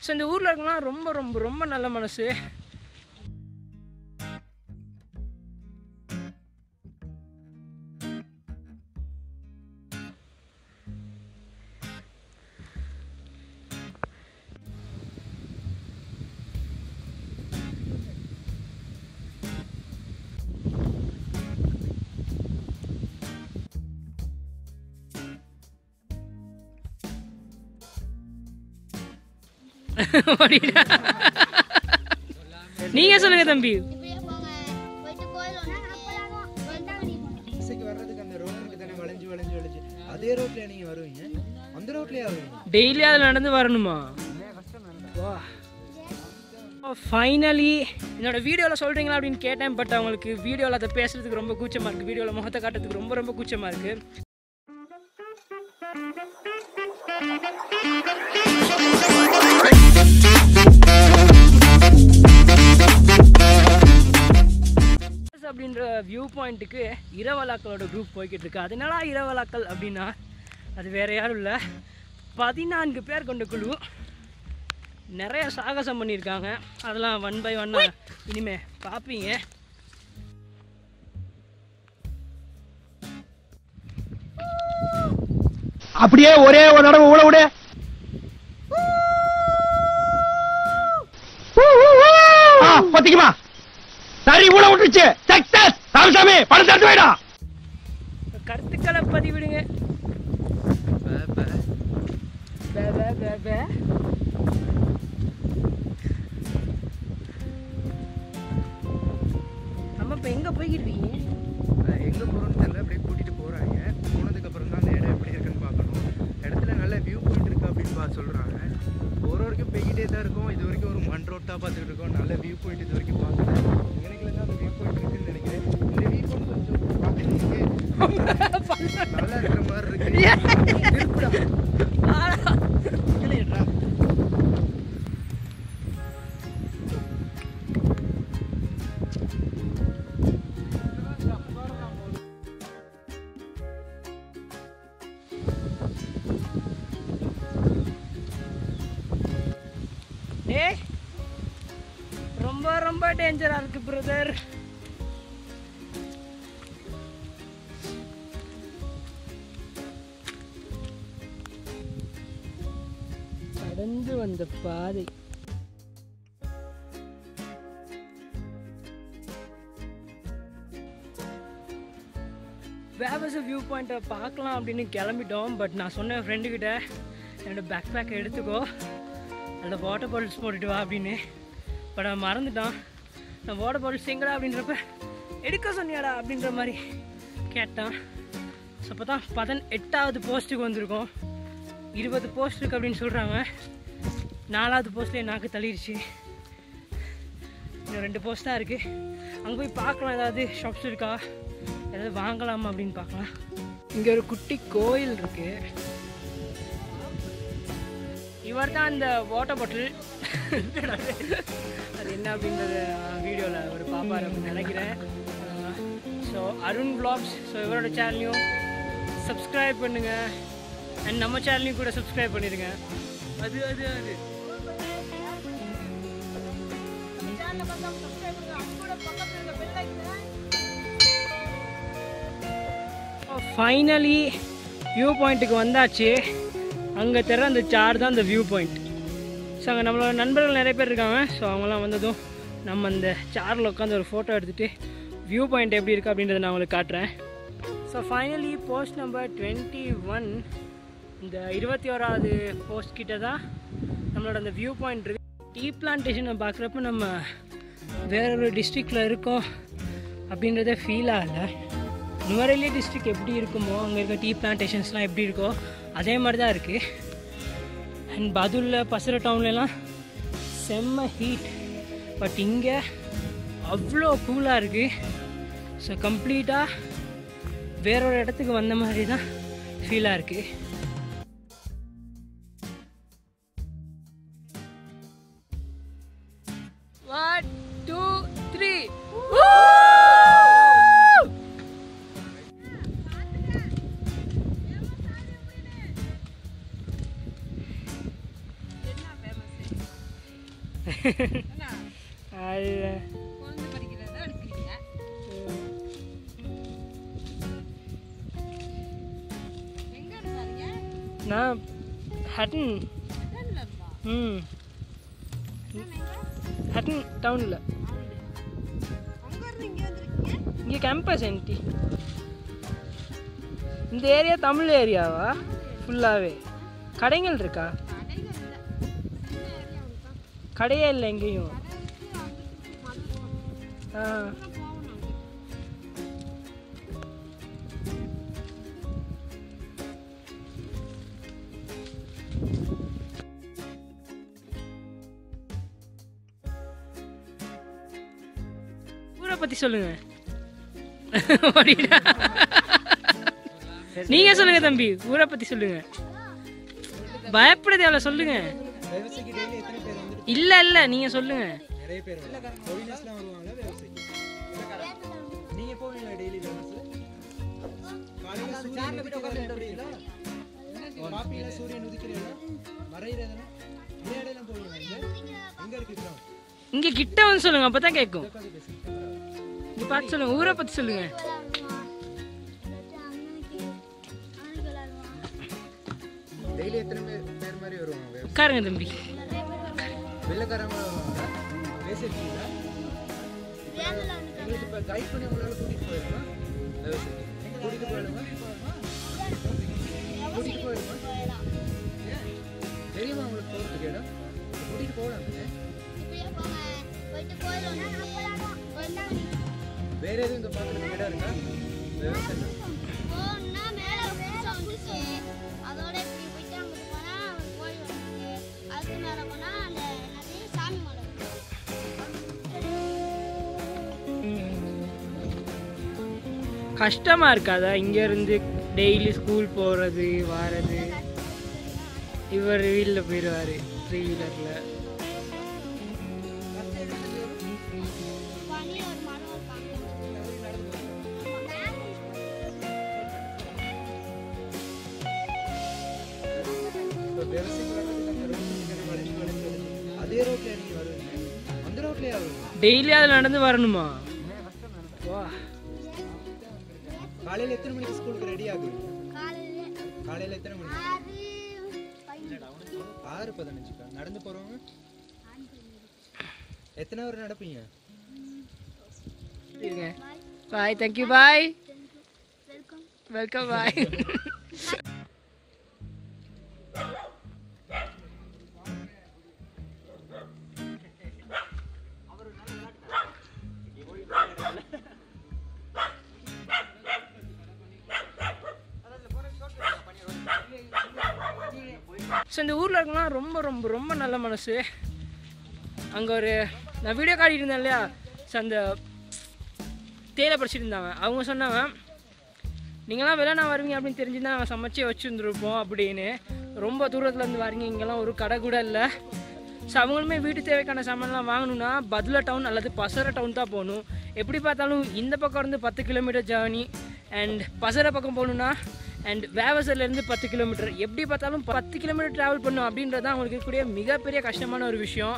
So இந்த ஊரில் இருக்கலாம் ரொம்ப ரொம்ப ரொம்ப நல்ல மனசு. நீங்க சொல்லுங்க தம்பி. டெய்லி அதில் நடந்து வரணுமா? ஃபைனலி என்னோட வீடியோவில் சொல்கிறீங்களா அப்படின்னு கேட்டேன். பட் அவங்களுக்கு வீடியோவில் அதை பேசுறதுக்கு ரொம்ப கூச்சமாக இருக்குது. வீடியோவில் முகத்தை காட்டுறதுக்கு ரொம்ப ரொம்ப கூச்சமாக இருக்குது. அப்படின்ற வியூ பாயிண்ட்டுக்கு இரவலாக்களோட குரூப் போய்கிட்டு இருக்கு. அதனால இரவலாக்கள் அப்படின்னா அது வேற யாரும் இல்லை, 14 பேர் கொண்ட குழு. நிறைய சாகசம் பண்ணியிருக்காங்க. அதெல்லாம் 1 by 1 இனிமே பார்ப்பீங்க. அப்படியே ஒரே ஒரு தடவை ஊட விடு. பத்திக்குமா? சரி, ஊட விட்டுருச்சு. சக்சஸ். சாமி பணத்தை எடுத்து வைடா. கருத்துக்களை பதிவிடுங்க. நம்ம இப்போ எங்கே போய்கிட்டு இருக்கீங்க? எங்கே போகிறோன்னு தெரியல. அப்படியே கூட்டிகிட்டு போகிறாங்க. போனதுக்கப்புறம் தான் அந்த இடம் எப்படி இருக்குன்னு பார்க்கணும். இடத்துல நல்ல வியூ பாயிண்ட் இருக்குது அப்படின்னு சொல்கிறாங்க. போகிற வரைக்கும் போய்கிட்டே தான் இருக்கும். இது வரைக்கும் ஒரு மண் ரோட்டாக பார்த்துட்டு இருக்கோம். நல்ல வியூ பாயிண்ட் இது வரைக்கும் பார்க்கல. எனக்கு தான் அந்த வியூ பாயிண்ட் இருக்குன்னு நினைக்கிறேன். இந்த வியூ பாயிண்ட் கொஞ்சம் பார்க்குறதுக்கு நல்லா இருக்கிற மாதிரி இருக்கு. ரொம்ப ரொம்ப டேஞ்சரா இருக்கு பிரதர். கடந்து வந்த பாதை வேவஸ் வியூ பாயிண்ட்டை பார்க்கலாம் அப்படின்னு கிளம்பிட்டோம். பட் நான் சொன்ன ஃப்ரெண்டுக்கிட்ட என்னோட பேக் பேக்கை எடுத்துக்கோ, அதில் வாட்டர் பாட்டில்ஸ் போட்டுட்டு வா அப்படின்னு. பட் அவன் மறந்துட்டான். நான் வாட்டர் பாட்டில்ஸ் எங்கடா அப்படின்றப்ப எடுக்க சொன்னியாடா அப்படின்ற மாதிரி கேட்டான். ஸோ அப்போ தான் 18வது போஸ்ட்டுக்கு வந்திருக்கோம். 20 போஸ்ட் இருக்குது அப்படின்னு சொல்கிறாங்க. 4வது போஸ்ட்லேயே நாக்கு தள்ளிடுச்சு. இன்னும் 2 போஸ்ட் தான் இருக்குது. அங்கே போய் பார்க்கலாம், ஏதாவது ஷாப்ஸ் இருக்கா, ஏதாவது வாங்கலாமா அப்படின்னு பார்க்கலாம். இங்கே ஒரு குட்டி கோயில் இருக்குது. இவர் தான் இந்த வாட்டர் பாட்டில். அது என்ன அப்படின்றத வீடியோவில் ஒரு பாப்பார் அப்படின்னு நினைக்கிறேன். So Arun vlogs. ஸோ இவரோட சேனலையும் சப்ஸ்கிரைப் பண்ணுங்கள். அண்ட் நம்ம சேனலையும் கூட சப்ஸ்கிரைப் பண்ணிடுங்க. அது அது அது ஃபைனலி வியூ பாயிண்ட்டுக்கு வந்தாச்சு. அங்கே தர அந்த சார் தான் அந்த வியூ பாயிண்ட். ஸோ அங்கே நம்மளோட நண்பர்கள் நிறைய பேர் இருக்காங்க. ஸோ அவங்களாம் வந்ததும் நம்ம அந்த சாரில் உட்காந்து ஒரு ஃபோட்டோ எடுத்துகிட்டு வியூ பாயிண்ட் எப்படி இருக்குது அப்படின்றத நான் உங்களுக்கு காட்டுறேன். ஸோ ஃபைனலி போஸ்ட் நம்பர் 21, இந்த 21வது போஸ்ட் கிட்ட தான் நம்மளோட அந்த வியூ பாயிண்ட் இருக்குது. டீ பிளான்டேஷனை பார்க்குறப்ப நம்ம வேறொரு டிஸ்ட்ரிக்டில் இருக்கோம் அப்படின்றத ஃபீல் ஆகலை. நுவரெலியா டிஸ்ட்ரிக்ட் எப்படி இருக்குமோ, அங்கே இருக்க டீ பிளான்டேஷன்ஸ்லாம் எப்படி இருக்கோ அதே மாதிரி தான் இருக்குது. அண்ட் பதுலில் பசர டவுன்லலாம் செம்ம ஹீட். பட் இங்கே அவ்வளோ கூலாக இருக்குது. ஸோ கம்ப்ளீட்டாக வேறொரு இடத்துக்கு வந்த மாதிரி தான் ஃபீலாக இருக்குது. One, two, three. அது நான் ஹட்டன் ஹட்டன் டவுனில் இங்கே கேம்பஸ் என்டி. இந்த ஏரியா தமிழ் ஏரியாவா ஃபுல்லாகவே? கடைகள் இருக்கா? கடையே இல்லை எங்கேயும். ஊரை பற்றி சொல்லுங்க. நீங்க சொல்லுங்க தம்பி, ஊரை பத்தி சொல்லுங்க. பயப்பட தேவையில்ல, சொல்லுங்க. இல்ல இல்ல நீங்க சொல்லுங்க. நிறைய பேர் ஃபோரினர்ஸ்லாம் வருவாங்க விவசாயிக்கு. நீங்க போவீங்களா டெய்லி விவசாயம்? காலையில சூரியன் உதிக்கிறீங்களா? பாப்பீங்களா சூரியன் உதிக்கிறீங்களா? மறையிறதெல்லாம் இந்த இடம்லாம் போவீங்களா? எங்க இருக்கு கிராமம்? இங்க கிட்ட வந்து சொல்லுங்க, அப்பதான் கேட்கும். இங்க பார்த்து சொல்லுங்க, ஊரை பத்தி சொல்லுங்க. டெய்லி எத்தனை பேர் மாதிரி வருவாங்க? உட்காருங்க தம்பி. வெள்ளக்காரங்க வருவாங்க. பேசிருக்கீங்களா? உங்களுக்கு இப்போ கைட் பண்ணி உங்களால கூட்டிட்டு போயிருமா? கூட்டிட்டு போயிடுமா? கூட்டிட்டு போயிடுமா? தெரியுமா உங்களுக்கு போகிறதுக்கு இடம்? கூட்டிட்டு போகலாமே. வேற எதுவும் இங்கே பார்க்குறதுக்கு இடம் இருக்கா? விவசாயம் கஷ்டமா இருக்காதா இங்க இருந்து டெய்லி ஸ்கூல் போறது வாரது? இவர் வீல்ல போயிடுவாரு 3 வீலர்ல. அதே ரோட்ல நீங்க வருவீங்க? அந்த ரோட்லயே வருவீங்க? டெய்லி அதில் நடந்து வரணுமா? வா. காலையில எத்தனை மணிக்கு ஸ்கூலுக்கு ரெடி ஆகுவீங்க? காலையில எத்தனை மணிக்கு? 6:15. நடந்து போறவங்க எத்தனை ஹவர் நடப்பீங்க? பாய். தேங்க்யூ. பாய். வெல்கம். பாய். ஸோ இந்த ஊரில் இருக்கலாம் ரொம்ப ரொம்ப ரொம்ப நல்ல மனசு. அங்கே ஒரு நான் வீடியோ காட்டிட்டு இருந்தேன் இல்லையா, ஸோ அந்த தேயிலை படிச்சுட்டு இருந்தாங்க. அவங்க சொன்னாங்க, நீங்களாம் வெளில வருவீங்க அப்படின்னு தெரிஞ்சுருந்தா நாங்கள் சமைச்சே வச்சுருந்துருப்போம் அப்படின்னு. ரொம்ப தூரத்துலேருந்து வரீங்க, இங்கெல்லாம் ஒரு கடை கூட இல்லை. ஸோ அவங்களுமே வீட்டு தேவைக்கான சாமான்லாம் வாங்கணுன்னா பத்லா டவுன் அல்லது பசர டவுன் தான் போகணும். எப்படி பார்த்தாலும் இந்த பக்கம் இருந்து 10 கிலோமீட்டர் ஜேர்னி, அண்ட் பசர பக்கம் போகணுன்னா அண்ட் வேவசர்லேருந்து 10 கிலோமீட்டர். எப்படி பார்த்தாலும் 10 கிலோமீட்டர் ட்ராவல் பண்ணும் அப்படின்றது தான் அவங்களுக்கு இருக்கக்கூடிய மிகப்பெரிய கஷ்டமான ஒரு விஷயம்.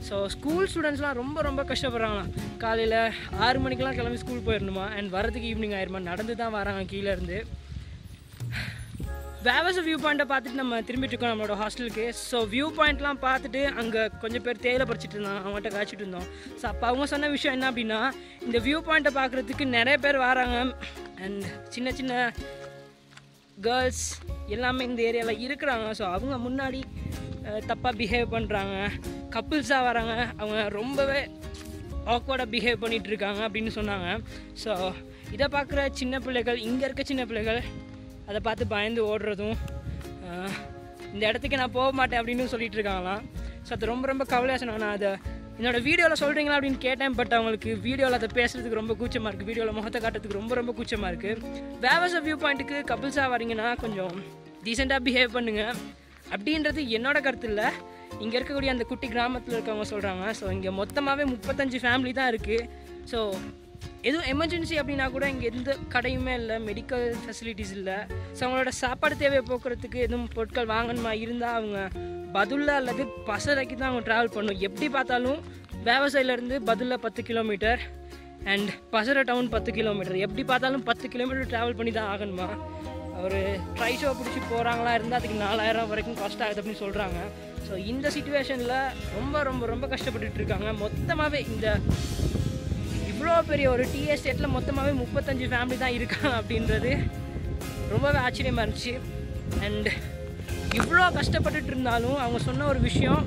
ஸோ ஸ்கூல் ஸ்டூடெண்ட்ஸ்லாம் ரொம்ப ரொம்ப கஷ்டப்படுறாங்களாம். காலையில் 6 மணிக்கெலாம் கிளம்பி ஸ்கூல் போயிடணுமா, அண்ட் வரதுக்கு ஈவினிங் ஆயிடுமா. நடந்து தான் வராங்க கீழேருந்து. வேவச வியூ பாயிண்ட்டை பார்த்துட்டு நம்ம திரும்பிட்டு இருக்கோம் நம்மளோட ஹாஸ்டலுக்கு. ஸோ வியூ பாயிண்ட்லாம் பார்த்துட்டு அங்கே கொஞ்சம் பேர் தேயிலை பறிச்சிட்டு இருந்தாங்க, அவங்கள்ட்ட காய்ச்சிட்டு இருந்தோம். ஸோ அப்போ அவங்க சொன்ன விஷயம் என்ன அப்படின்னா, இந்த வியூ பாயிண்ட்டை பார்க்குறதுக்கு நிறைய பேர் வராங்க, அண்ட் சின்ன சின்ன கேர்ள்ஸ் எல்லாமே இந்த ஏரியாவில் இருக்கிறாங்க. ஸோ அவங்க முன்னாடி தப்பாக பிஹேவ் பண்ணுறாங்க, கப்புள்ஸாக வராங்க, அவங்க ரொம்பவே ஆக்வர்டாக பிஹேவ் பண்ணிகிட்ருக்காங்க அப்படின்னு சொன்னாங்க. ஸோ இதை பார்க்குற சின்ன பிள்ளைகள், இங்கே இருக்க சின்ன பிள்ளைகள் அதை பார்த்து பயந்து ஓடுறதும், இந்த இடத்துக்கு நான் போக மாட்டேன் அப்படின்னு சொல்லிட்டு இருக்காங்களாம். ஸோ அது ரொம்ப ரொம்ப கவலையாக சொன்னாங்க. நான் அதை என்னோடய வீடியோவில் சொல்கிறீங்களா அப்படின்னு கேட்டேன். பட் அவங்களுக்கு வீடியோவில் அதை பேசுகிறதுக்கு ரொம்ப கூச்சமாக இருக்குது, வீடியோவில் முகத்தை காட்டுறதுக்கு ரொம்ப ரொம்ப கூச்சமாக இருக்குது. வேவச வியூ பாயிண்ட்டுக்கு கப்புள்ஸாக வரீங்கன்னா கொஞ்சம் டீசெண்டாக பிஹேவ் பண்ணுங்கள் அப்படின்றது என்னோட கருத்து இல்லை, இங்கே இருக்கக்கூடிய அந்த குட்டி கிராமத்தில் இருக்கவங்க சொல்கிறாங்க. ஸோ இங்கே மொத்தமாகவே 35 ஃபேமிலி தான் இருக்குது. ஸோ எதுவும் எமர்ஜென்சி அப்படின்னா கூட இங்கே எந்த கடையுமே இல்லை, மெடிக்கல் ஃபெசிலிட்டிஸ் இல்லை. ஸோ அவங்களோட சாப்பாடு தேவையை போக்குறதுக்கு எதுவும் பொருட்கள் வாங்கணுமா இருந்தால் அவங்க பதுல்ல அல்லது பசறைக்கு தான் அவங்க ட்ராவல் பண்ணணும். எப்படி பார்த்தாலும் வேவசாயிலேருந்து Badulla 10 kilometre and Passara town 10 kilometre. எப்படி பார்த்தாலும் 10 கிலோமீட்டர் ட்ராவல் பண்ணி தான் ஆகணுமா. ஒரு ட்ரை ஷோ பிடிச்சி போகிறாங்களா இருந்தால் அதுக்கு 4000 வரைக்கும் காஸ்ட் ஆகுது அப்படின்னு சொல்கிறாங்க. ஸோ இந்த சிச்சுவேஷனில் ரொம்ப ரொம்ப ரொம்ப கஷ்டப்பட்டுட்டு இருக்காங்க. மொத்தமாகவே இந்த இவ்வளோ பெரிய ஒரு டீ எஸ்டேட்டில் மொத்தமாகவே 35 ஃபேமிலி தான் இருக்காங்க அப்படின்றது ரொம்பவே ஆச்சரியமாக இருந்துச்சு. அண்ட் இவ்வளோ கஷ்டப்பட்டுட்டு இருந்தாலும் அவங்க சொன்ன ஒரு விஷயம்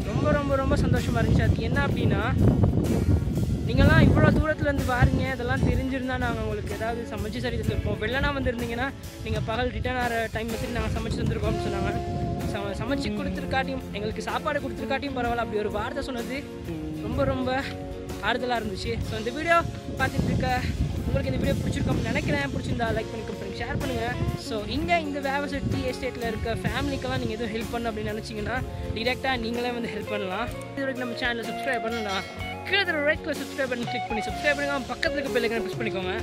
ரொம்ப ரொம்ப ரொம்ப சந்தோஷமாக இருந்துச்சு. அது என்ன அப்படின்னா, நீங்கள்லாம் இவ்வளோ தூரத்துலேருந்து பாருங்க, இதெல்லாம் தெரிஞ்சிருந்தால் நாங்கள் உங்களுக்கு ஏதாவது சமைச்சு சரி தந்துருப்போம். வெள்ளனா வந்திருந்தீங்கன்னா நீங்கள் பகல் ரிட்டர்ன் ஆகிற டைம் வச்சுட்டு நாங்கள் சமைச்சு தந்துருக்கோம்னு சொன்னாங்க. சமைச்சு கொடுத்துருக்காட்டியும் எங்களுக்கு சாப்பாடு கொடுத்துருக்காட்டியும் பரவாயில்ல, அப்படி ஒரு வார்த்தை சொன்னது ரொம்ப ரொம்ப ஆறுதலாக இருந்துச்சு. ஸோ இந்த வீடியோ பார்த்துட்டு இருக்க உங்களுக்கு இந்த வீடியோ பிடிச்சிருக்கோம்னு நினைக்கிறேன். பிடிச்சிருந்தா லைக் பண்ணி கமெண்ட் ஷேர் பண்ணுங்கள். ஸோ இங்கே இந்த வேவசாய் டீ எஸ்டேட்டில் இருக்க ஃபேமிலிக்கெல்லாம் நீங்கள் எதுவும் ஹெல்ப் பண்ணணும் அப்படின்னு நினச்சிங்கன்னா டிரெக்டாக நீங்களே வந்து ஹெல்ப் பண்ணலாம். இது வரைக்கும் நம்ம சேனலை சப்ஸ்கிரைப் பண்ணலாம், கீழே ரெட் கலர் சப்ஸ்கிரைப் பண்ணி கிளிக் பண்ணி சப்ஸ்கிரைப் பண்ணுங்க. பக்கத்தில் இருக்க பெல் ஐகானை ப்ரெஸ் பண்ணிக்கோங்க.